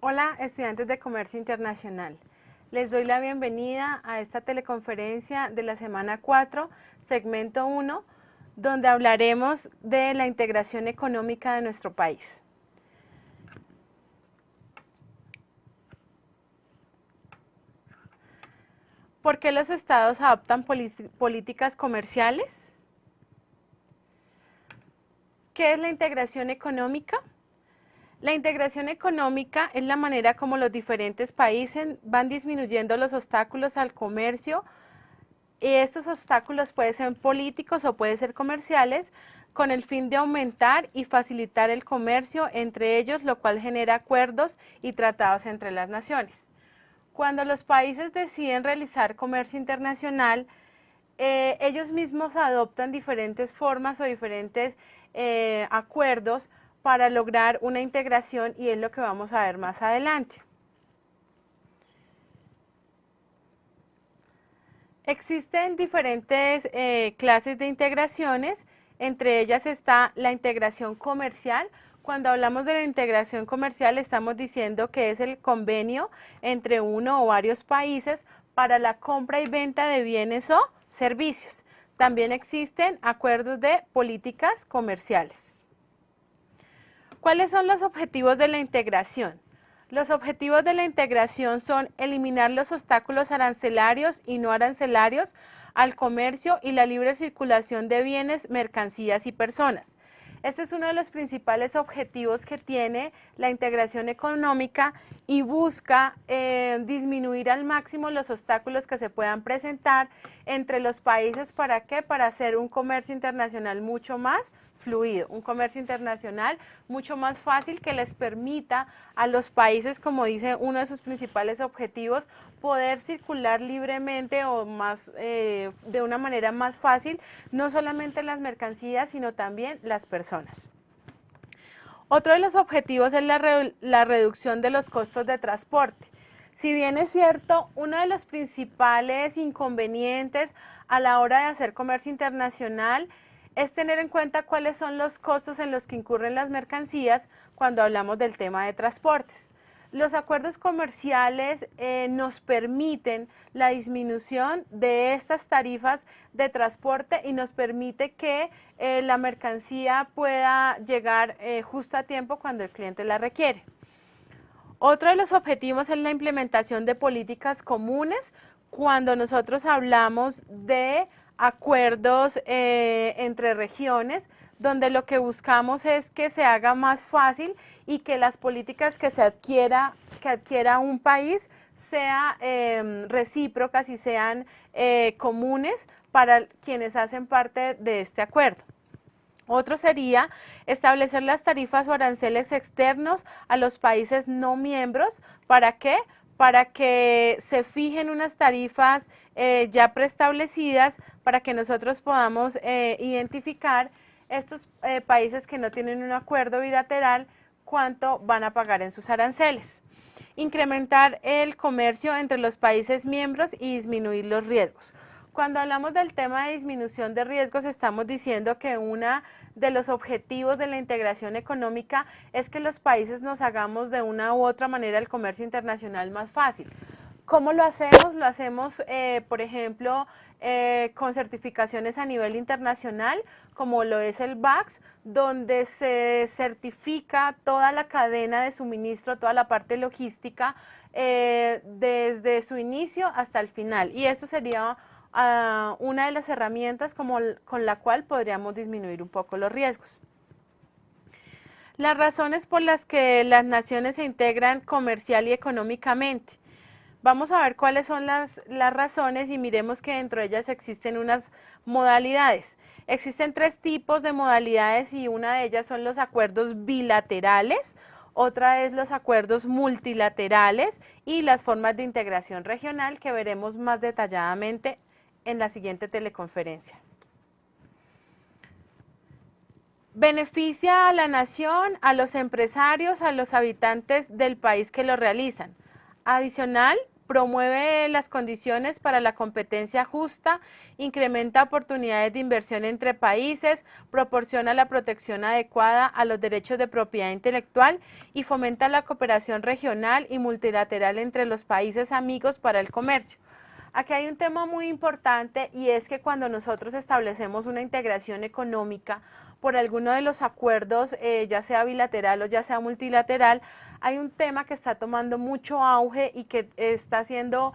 Hola, estudiantes de Comercio Internacional. Les doy la bienvenida a esta teleconferencia de la semana 4, segmento 1, donde hablaremos de la integración económica de nuestro país. ¿Por qué los estados adoptan políticas comerciales? ¿Qué es la integración económica? La integración económica es la manera como los diferentes países van disminuyendo los obstáculos al comercio, y estos obstáculos pueden ser políticos o pueden ser comerciales, con el fin de aumentar y facilitar el comercio entre ellos, lo cual genera acuerdos y tratados entre las naciones. Cuando los países deciden realizar comercio internacional, ellos mismos adoptan diferentes formas o diferentes acuerdos para lograr una integración, y es lo que vamos a ver más adelante. Existen diferentes clases de integraciones, entre ellas está la integración comercial. Cuando hablamos de la integración comercial estamos diciendo que es el convenio entre uno o varios países para la compra y venta de bienes o servicios. También existen acuerdos de políticas comerciales. ¿Cuáles son los objetivos de la integración? Los objetivos de la integración son eliminar los obstáculos arancelarios y no arancelarios al comercio y la libre circulación de bienes, mercancías y personas. Este es uno de los principales objetivos que tiene la integración económica y busca disminuir al máximo los obstáculos que se puedan presentar entre los países. ¿Para qué? Para hacer un comercio internacional mucho más fluido, un comercio internacional mucho más fácil, que les permita a los países, como dice uno de sus principales objetivos, poder circular libremente o más de una manera más fácil, no solamente las mercancías, sino también las personas. Otro de los objetivos es la reducción de los costos de transporte. Si bien es cierto, uno de los principales inconvenientes a la hora de hacer comercio internacional es tener en cuenta cuáles son los costos en los que incurren las mercancías cuando hablamos del tema de transportes. Los acuerdos comerciales nos permiten la disminución de estas tarifas de transporte y nos permite que la mercancía pueda llegar justo a tiempo cuando el cliente la requiere. Otro de los objetivos es la implementación de políticas comunes. Cuando nosotros hablamos de acuerdos entre regiones, donde lo que buscamos es que se haga más fácil y que las políticas que adquiera un país sean recíprocas y sean comunes para quienes hacen parte de este acuerdo. Otro sería establecer las tarifas o aranceles externos a los países no miembros. ¿Para qué? Para que se fijen unas tarifas ya preestablecidas, para que nosotros podamos identificar estos países que no tienen un acuerdo bilateral, cuánto van a pagar en sus aranceles. Incrementar el comercio entre los países miembros y disminuir los riesgos. Cuando hablamos del tema de disminución de riesgos, estamos diciendo que uno de los objetivos de la integración económica es que los países nos hagamos de una u otra manera el comercio internacional más fácil. ¿Cómo lo hacemos? Lo hacemos, por ejemplo, con certificaciones a nivel internacional, como lo es el BACS, donde se certifica toda la cadena de suministro, toda la parte logística, desde su inicio hasta el final. Y eso sería una de las herramientas con la cual podríamos disminuir un poco los riesgos. Las razones por las que las naciones se integran comercial y económicamente. Vamos a ver cuáles son las razones y miremos que dentro de ellas existen unas modalidades. Existen 3 tipos de modalidades y una de ellas son los acuerdos bilaterales, otra es los acuerdos multilaterales y las formas de integración regional, que veremos más detalladamente en la siguiente teleconferencia. Beneficia a la nación, a los empresarios, a los habitantes del país que lo realizan. Adicional, promueve las condiciones para la competencia justa, incrementa oportunidades de inversión entre países, proporciona la protección adecuada a los derechos de propiedad intelectual y fomenta la cooperación regional y multilateral entre los países amigos para el comercio. Aquí hay un tema muy importante y es que cuando nosotros establecemos una integración económica por alguno de los acuerdos, ya sea bilateral o ya sea multilateral, hay un tema que está tomando mucho auge y que está siendo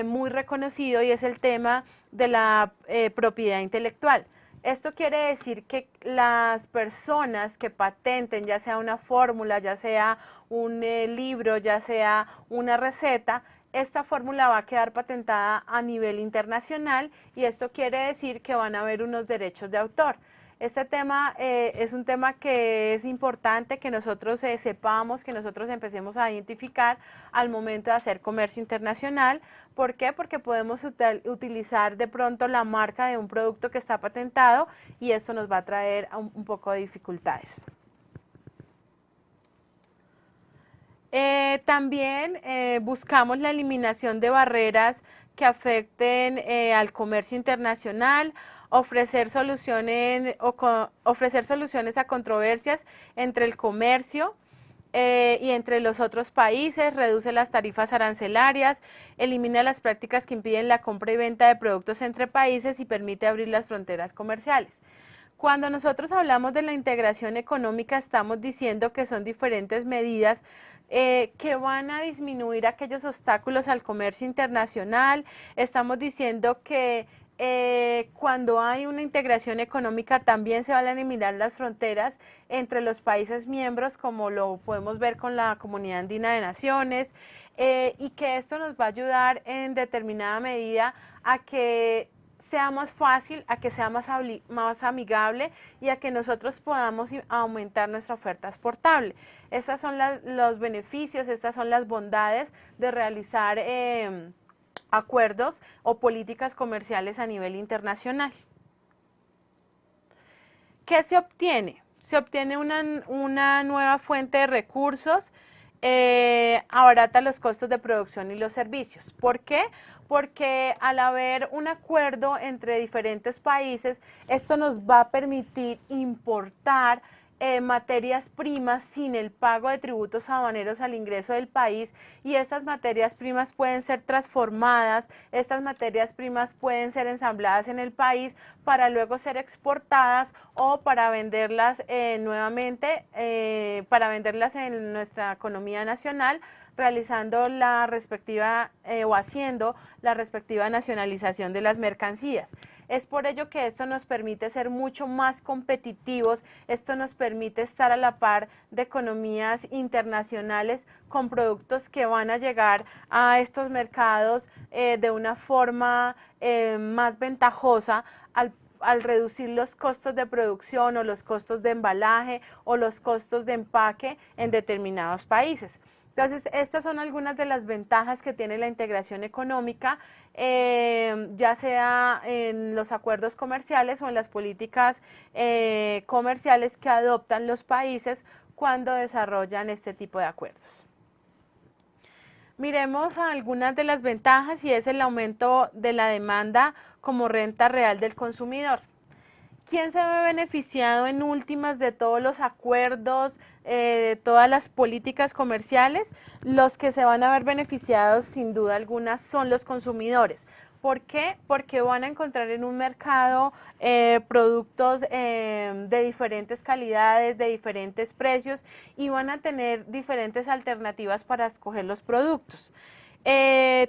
muy reconocido y es el tema de la propiedad intelectual. Esto quiere decir que las personas que patenten, ya sea una fórmula, ya sea un libro, ya sea una receta, esta fórmula va a quedar patentada a nivel internacional y esto quiere decir que van a haber unos derechos de autor. Este tema es un tema que es importante que nosotros sepamos, que nosotros empecemos a identificar al momento de hacer comercio internacional. ¿Por qué? Porque podemos utilizar de pronto la marca de un producto que está patentado y esto nos va a traer un poco de dificultades. También buscamos la eliminación de barreras que afecten al comercio internacional, ofrecer soluciones a controversias entre el comercio y entre los otros países, reduce las tarifas arancelarias, elimina las prácticas que impiden la compra y venta de productos entre países y permite abrir las fronteras comerciales. Cuando nosotros hablamos de la integración económica, estamos diciendo que son diferentes medidas que van a disminuir aquellos obstáculos al comercio internacional. Estamos diciendo que cuando hay una integración económica también se van a eliminar las fronteras entre los países miembros, como lo podemos ver con la Comunidad Andina de Naciones, y que esto nos va a ayudar en determinada medida a que sea más fácil, a que sea más amigable y a que nosotros podamos aumentar nuestra oferta exportable. Estos son los beneficios, estas son las bondades de realizar acuerdos o políticas comerciales a nivel internacional. ¿Qué se obtiene? Se obtiene una nueva fuente de recursos, abarata los costos de producción y los servicios. ¿Por qué? Porque al haber un acuerdo entre diferentes países, esto nos va a permitir importar materias primas sin el pago de tributos aduaneros al ingreso del país y estas materias primas pueden ser transformadas, estas materias primas pueden ser ensambladas en el país para luego ser exportadas o para venderlas nuevamente, para venderlas en nuestra economía nacional, realizando la respectiva o haciendo la respectiva nacionalización de las mercancías. Es por ello que esto nos permite ser mucho más competitivos, esto nos permite estar a la par de economías internacionales con productos que van a llegar a estos mercados de una forma más ventajosa al reducir los costos de producción o los costos de embalaje o los costos de empaque en determinados países. Entonces, estas son algunas de las ventajas que tiene la integración económica, ya sea en los acuerdos comerciales o en las políticas comerciales que adoptan los países cuando desarrollan este tipo de acuerdos. Miremos algunas de las ventajas y es el aumento de la demanda como renta real del consumidor. ¿Quién se ve beneficiado en últimas de todos los acuerdos, de todas las políticas comerciales? Los que se van a ver beneficiados sin duda alguna son los consumidores. ¿Por qué? Porque van a encontrar en un mercado productos de diferentes calidades, de diferentes precios y van a tener diferentes alternativas para escoger los productos.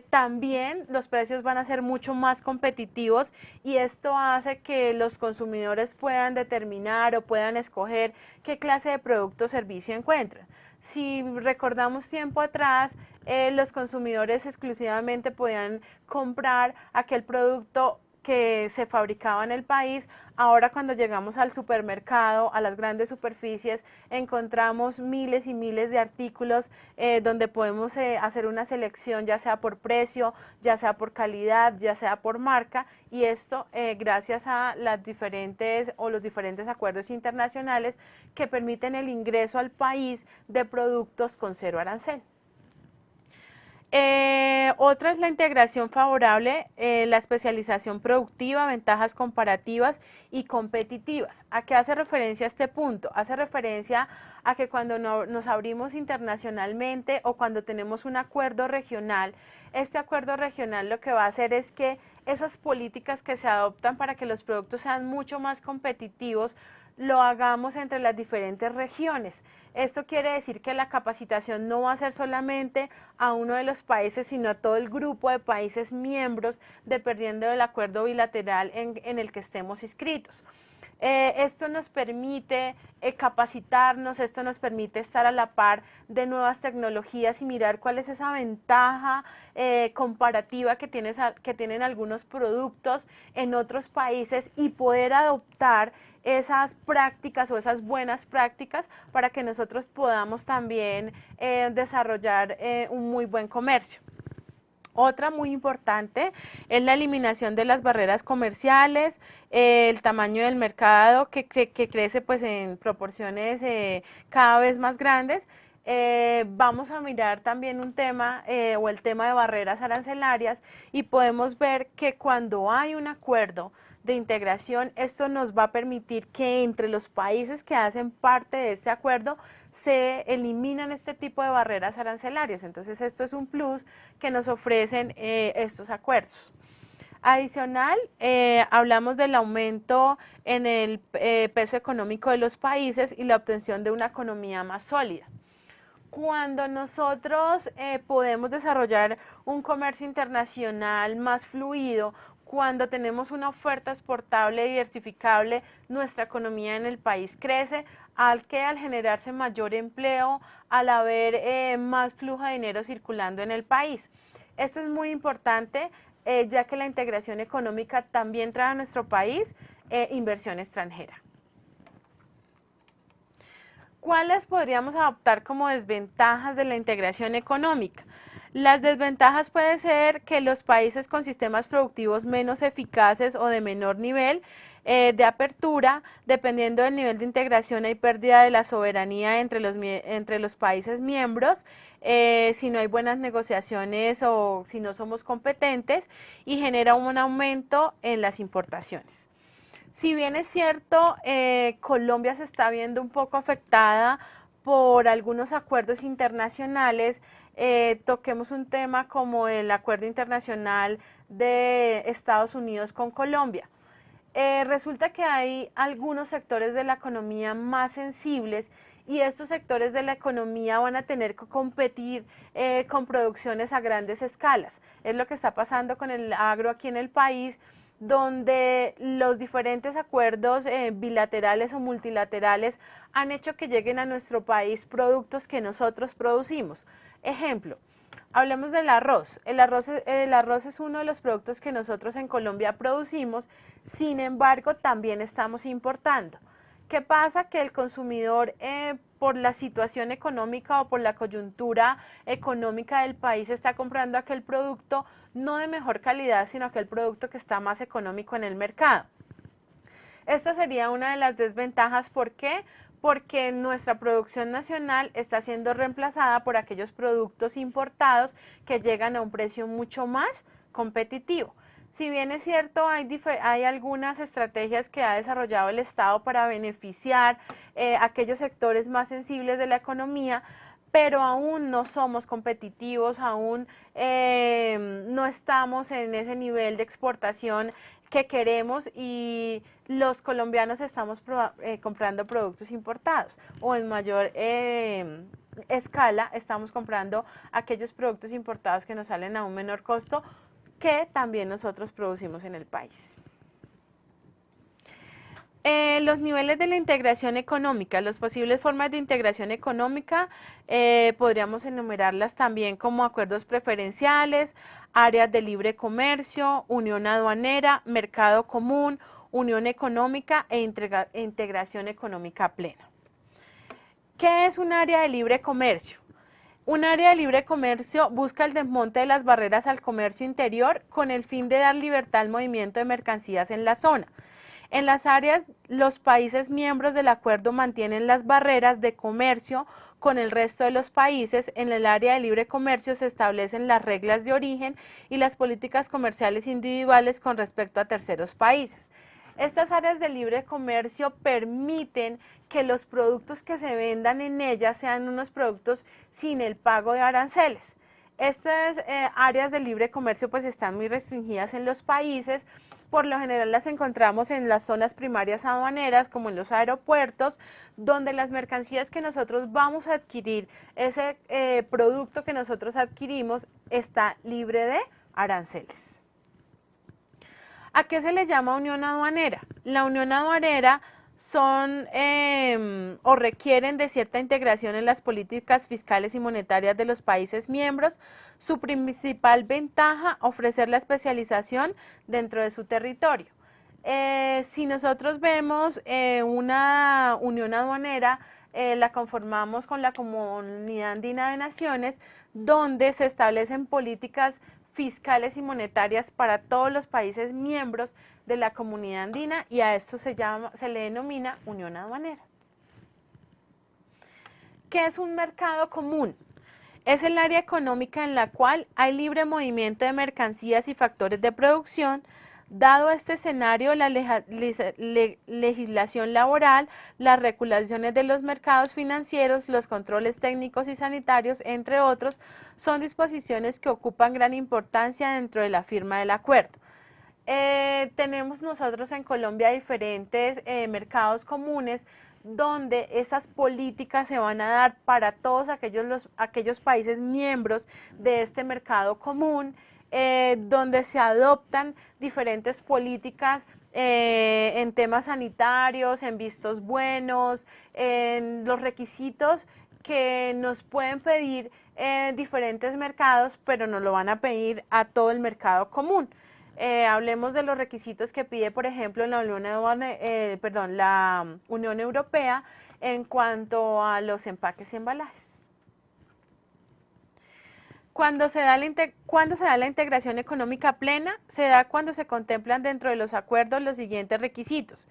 También los precios van a ser mucho más competitivos y esto hace que los consumidores puedan determinar o puedan escoger qué clase de producto o servicio encuentran. Si recordamos tiempo atrás, los consumidores exclusivamente podían comprar aquel producto que se fabricaba en el país. Ahora cuando llegamos al supermercado, a las grandes superficies, encontramos miles y miles de artículos donde podemos hacer una selección, ya sea por precio, ya sea por calidad, ya sea por marca, y esto gracias a las diferentes o los diferentes acuerdos internacionales que permiten el ingreso al país de productos con cero arancel. Otra es la integración favorable, la especialización productiva, ventajas comparativas y competitivas. ¿A qué hace referencia este punto? Hace referencia a que cuando nos abrimos internacionalmente o cuando tenemos un acuerdo regional, este acuerdo regional lo que va a hacer es que esas políticas que se adoptan para que los productos sean mucho más competitivos, lo hagamos entre las diferentes regiones. Esto quiere decir que la capacitación no va a ser solamente a uno de los países, sino a todo el grupo de países miembros, dependiendo del acuerdo bilateral en el que estemos inscritos. Esto nos permite capacitarnos, esto nos permite estar a la par de nuevas tecnologías y mirar cuál es esa ventaja comparativa que tienen algunos productos en otros países y poder adoptar esas prácticas o esas buenas prácticas para que nosotros podamos también desarrollar un muy buen comercio. Otra muy importante es la eliminación de las barreras comerciales, el tamaño del mercado que crece pues en proporciones cada vez más grandes. Vamos a mirar también un tema o el tema de barreras arancelarias y podemos ver que cuando hay un acuerdo de integración, esto nos va a permitir que entre los países que hacen parte de este acuerdo se eliminan este tipo de barreras arancelarias. Entonces esto es un plus que nos ofrecen estos acuerdos. Adicional, hablamos del aumento en el peso económico de los países y la obtención de una economía más sólida. Cuando nosotros podemos desarrollar un comercio internacional más fluido, cuando tenemos una oferta exportable y diversificable, nuestra economía en el país crece, al generarse mayor empleo, al haber más flujo de dinero circulando en el país. Esto es muy importante, ya que la integración económica también trae a nuestro país inversión extranjera. ¿Cuáles podríamos adoptar como desventajas de la integración económica? Las desventajas pueden ser que los países con sistemas productivos menos eficaces o de menor nivel de apertura, dependiendo del nivel de integración, hay pérdida de la soberanía entre los países miembros, si no hay buenas negociaciones o si no somos competentes, y genera un aumento en las importaciones. Si bien es cierto, Colombia se está viendo un poco afectada por algunos acuerdos internacionales, toquemos un tema como el acuerdo internacional de Estados Unidos con Colombia. Resulta que hay algunos sectores de la economía más sensibles y estos sectores de la economía van a tener que competir con producciones a grandes escalas. Es lo que está pasando con el agro aquí en el país, donde los diferentes acuerdos bilaterales o multilaterales han hecho que lleguen a nuestro país productos que nosotros producimos. Ejemplo, hablemos del arroz. El arroz es uno de los productos que nosotros en Colombia producimos, sin embargo, también estamos importando. ¿Qué pasa? Que el consumidor, por la situación económica o por la coyuntura económica del país, está comprando aquel producto no de mejor calidad, sino aquel producto que está más económico en el mercado. Esta sería una de las desventajas. ¿Por qué? Porque nuestra producción nacional está siendo reemplazada por aquellos productos importados que llegan a un precio mucho más competitivo. Si bien es cierto, hay algunas estrategias que ha desarrollado el Estado para beneficiar aquellos sectores más sensibles de la economía, pero aún no somos competitivos, aún no estamos en ese nivel de exportación que queremos y los colombianos estamos comprando productos importados o en mayor escala estamos comprando aquellos productos importados que nos salen a un menor costo que también nosotros producimos en el país. Los niveles de la integración económica, las posibles formas de integración económica, podríamos enumerarlas también como acuerdos preferenciales, áreas de libre comercio, unión aduanera, mercado común, unión económica e integración económica plena. ¿Qué es un área de libre comercio? Un área de libre comercio busca el desmonte de las barreras al comercio interior con el fin de dar libertad al movimiento de mercancías en la zona. En las áreas, los países miembros del acuerdo mantienen las barreras de comercio con el resto de los países. En el área de libre comercio se establecen las reglas de origen y las políticas comerciales individuales con respecto a terceros países. Estas áreas de libre comercio permiten que los productos que se vendan en ellas sean unos productos sin el pago de aranceles. Estas áreas de libre comercio pues están muy restringidas en los países. Por lo general las encontramos en las zonas primarias aduaneras, como en los aeropuertos, donde las mercancías que nosotros vamos a adquirir, ese producto que nosotros adquirimos, está libre de aranceles. ¿A qué se le llama unión aduanera? La unión aduanera son o requieren de cierta integración en las políticas fiscales y monetarias de los países miembros. Su principal ventaja, ofrecer la especialización dentro de su territorio. Si nosotros vemos una unión aduanera, la conformamos con la Comunidad Andina de Naciones, donde se establecen políticas fiscales y monetarias para todos los países miembros de la Comunidad Andina, y a esto se le denomina unión aduanera. ¿Qué es un mercado común? Es el área económica en la cual hay libre movimiento de mercancías y factores de producción. Dado este escenario, la legislación laboral, las regulaciones de los mercados financieros, los controles técnicos y sanitarios, entre otros, son disposiciones que ocupan gran importancia dentro de la firma del acuerdo. Tenemos nosotros en Colombia diferentes mercados comunes, donde esas políticas se van a dar para todos aquellos países miembros de este mercado común, donde se adoptan diferentes políticas en temas sanitarios, en vistos buenos, en los requisitos que nos pueden pedir diferentes mercados, pero no lo van a pedir a todo el mercado común. Hablemos de los requisitos que pide, por ejemplo, la Unión Europea en cuanto a los empaques y embalajes. ¿Cuándo se da la integración económica plena? Se da cuando se contemplan dentro de los acuerdos los siguientes requisitos.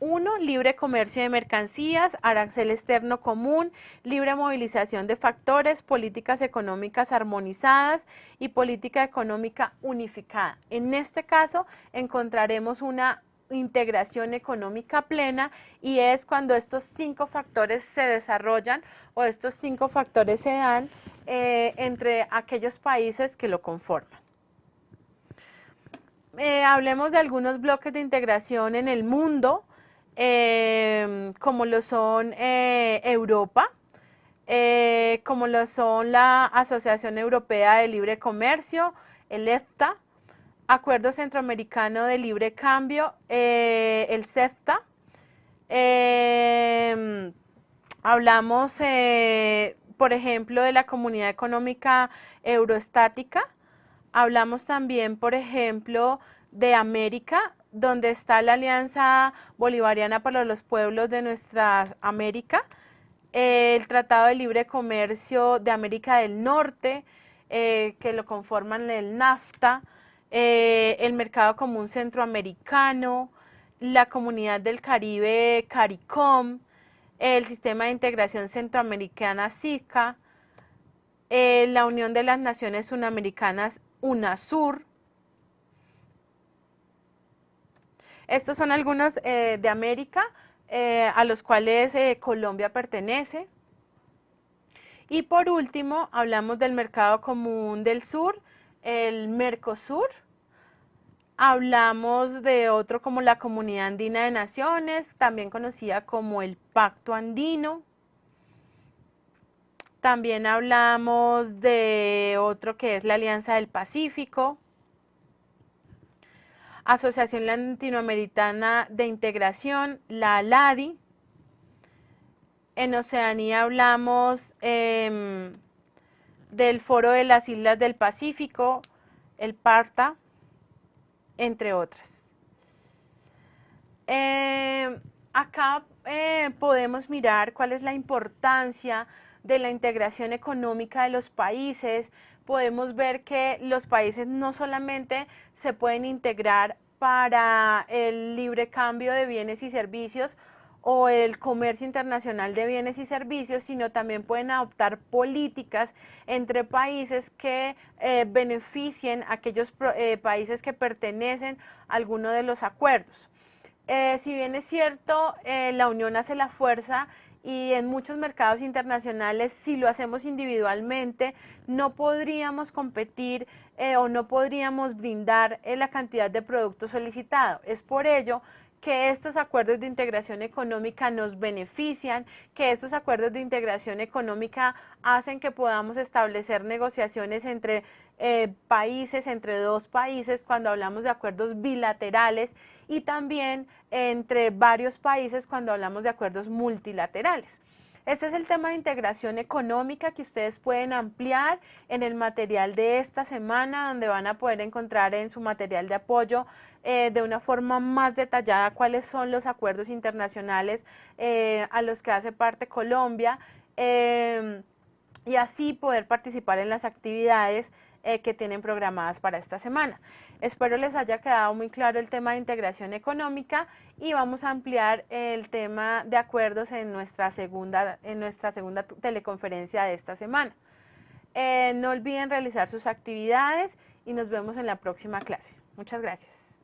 1. Libre comercio de mercancías, arancel externo común, libre movilización de factores, políticas económicas armonizadas y política económica unificada. En este caso encontraremos una integración económica plena, y es cuando estos 5 factores se desarrollan o estos 5 factores se dan entre aquellos países que lo conforman. Hablemos de algunos bloques de integración en el mundo, como lo son Europa, como lo son la Asociación Europea de Libre Comercio, el EFTA, Acuerdo Centroamericano de Libre Cambio, el CEFTA. Hablamos, por ejemplo, de la Comunidad Económica Euroestática. Hablamos también, por ejemplo, de América, donde está la Alianza Bolivariana para los Pueblos de Nuestra América, el Tratado de Libre Comercio de América del Norte, que lo conforman el NAFTA, el Mercado Común Centroamericano, la Comunidad del Caribe, CARICOM, el Sistema de Integración Centroamericana, SICA, la Unión de las Naciones Sunamericanas, UNASUR. Estos son algunos de América, a los cuales Colombia pertenece. Y por último, hablamos del Mercado Común del Sur, el Mercosur. Hablamos de otro como la Comunidad Andina de Naciones, también conocida como el Pacto Andino. También hablamos de otro que es la Alianza del Pacífico, Asociación Latinoamericana de Integración, la ALADI. En Oceanía hablamos del Foro de las Islas del Pacífico, el PARTA, entre otras. Acá podemos mirar cuál es la importancia de la integración económica de los países. Podemos ver que los países no solamente se pueden integrar para el libre cambio de bienes y servicios o el comercio internacional de bienes y servicios, sino también pueden adoptar políticas entre países que beneficien a aquellos países que pertenecen a alguno de los acuerdos. Si bien es cierto, la unión hace la fuerza y en muchos mercados internacionales, si lo hacemos individualmente, no podríamos competir o no podríamos brindar la cantidad de productos solicitado. Es por ello que estos acuerdos de integración económica nos benefician, que estos acuerdos de integración económica hacen que podamos establecer negociaciones entre países, entre dos países, cuando hablamos de acuerdos bilaterales, y también entre varios países cuando hablamos de acuerdos multilaterales. Este es el tema de integración económica que ustedes pueden ampliar en el material de esta semana, donde van a poder encontrar en su material de apoyo de una forma más detallada cuáles son los acuerdos internacionales a los que hace parte Colombia, y así poder participar en las actividades que tienen programadas para esta semana. Espero les haya quedado muy claro el tema de integración económica y vamos a ampliar el tema de acuerdos en nuestra segunda teleconferencia de esta semana. No olviden realizar sus actividades y nos vemos en la próxima clase. Muchas gracias.